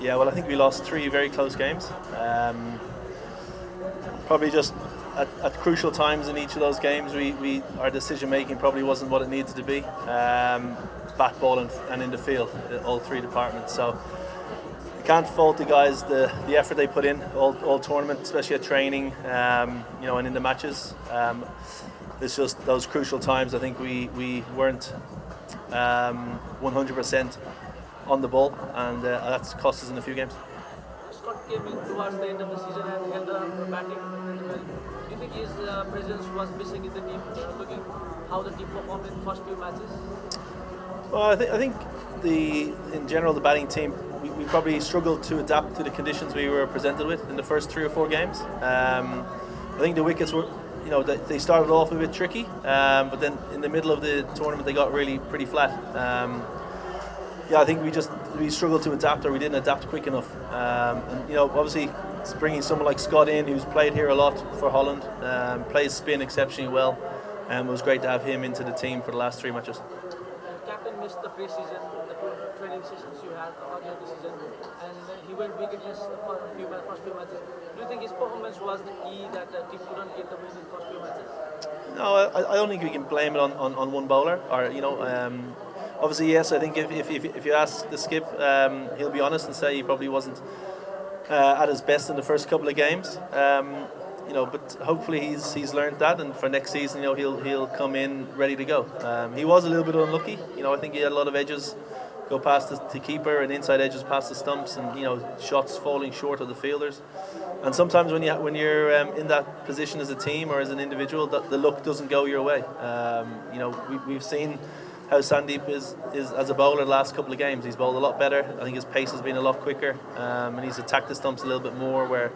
Yeah, well, I think we lost 3 very close games. Probably just at crucial times in each of those games, our decision making probably wasn't what it needed to be. Bat, ball, and in the field, all 3 departments. So you can't fault the guys the effort they put in all tournament, especially at training, and in the matches. It's just those crucial times. I think we weren't 100% on the ball, and that's cost us in a few games. Scott came in towards the end of the season and held the batting pretty well. Do you think his presence was missing in the team, looking how the team performed in the first few matches? Well, I think in general the batting team we probably struggled to adapt to the conditions we were presented with in the first 3 or 4 games. I think the wickets were, they started off a bit tricky, but then in the middle of the tournament they got really pretty flat. I think we struggled to adapt, or we didn't adapt quick enough. Obviously bringing someone like Scott in, who's played here a lot for Holland, plays spin exceptionally well. It was great to have him into the team for the last 3 matches. Captain missed the pre-season, the training sessions you had earlier this season, and he went wicketless for first few matches. Do you think his performance was the key that the team couldn't get the win in the first few matches? No, I don't think we can blame it on one bowler. Or obviously yes, I think if you ask the skip, he'll be honest and say he probably wasn't at his best in the first couple of games. But hopefully he's learned that, and for next season, he'll come in ready to go. He was a little bit unlucky. I think he had a lot of edges go past the keeper and inside edges past the stumps, and shots falling short of the fielders. And sometimes when you're in that position as a team or as an individual, the luck doesn't go your way. We've seen how Sandeep is as a bowler the last couple of games. He's bowled a lot better. I think his pace has been a lot quicker, and he's attacked the stumps a little bit more, where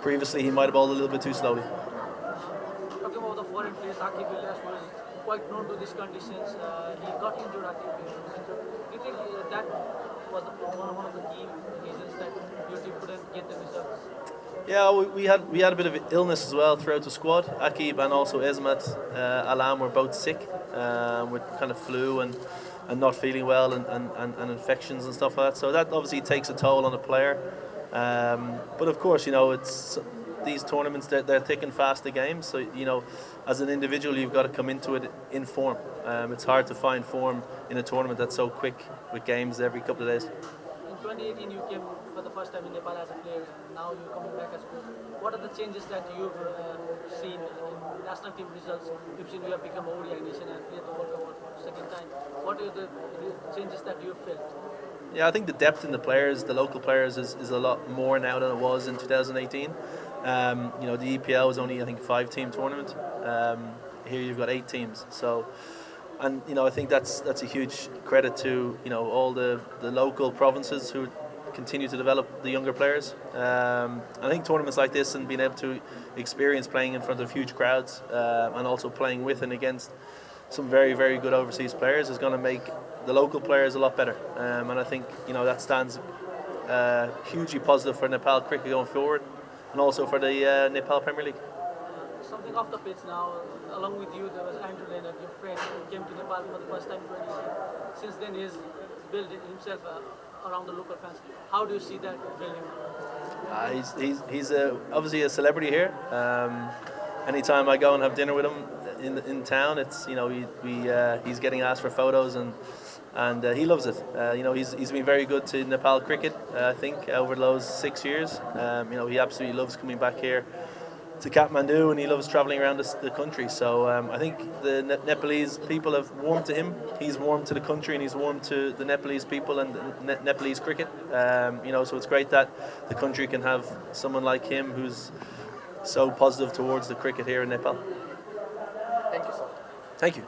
previously he might have bowled a little bit too slowly. Talking about the foreign players, Akib Ilyas was quite known to these conditions. He got injured, Akib. Do you think that was one of the key reasons that your team couldn't get the results? Yeah, we had a bit of illness as well throughout the squad. Akib and also Esmat Alam were both sick with kind of flu and not feeling well, and infections and stuff like that. So that obviously takes a toll on a player. But of course, it's these tournaments, they're thick and fast, the games. So as an individual, you've got to come into it in form. It's hard to find form in a tournament that's so quick, with games every couple of days. In 2018, you came for the first time in Nepal as a player, and now you're coming back as coach. What are the changes that you've seen in national team results? You've seen you have become ODI nation and played the World Cup for the second time. What are the changes that you've felt? Yeah, I think the depth in the players, the local players, is a lot more now than it was in 2018. The EPL was only, I think, 5-team tournament. Here you've got 8 teams. So, and I think that's a huge credit to all the local provinces who continue to develop the younger players. I think tournaments like this and being able to experience playing in front of huge crowds, and also playing with and against some very, very good overseas players, is going to make the local players a lot better. And I think that stands hugely positive for Nepal cricket going forward, and also for the Nepal Premier League. Something off the pitch now. Along with you, there was Andrew Leonard, your friend, who came to Nepal for the first time in 2018. Since then, he's built himself around the local fans. How do you see that building? He's obviously a celebrity here. Anytime I go and have dinner with him in town, it's he's getting asked for photos, and he loves it. He's been very good to Nepal cricket. I think over those 6 years, he absolutely loves coming back here to Kathmandu, and he loves travelling around the country. So I think the Nepalese people have warmed to him. He's warmed to the country, and he's warmed to the Nepalese people and Nepalese cricket. So it's great that the country can have someone like him who's so positive towards the cricket here in Nepal. Thank you, sir. Thank you.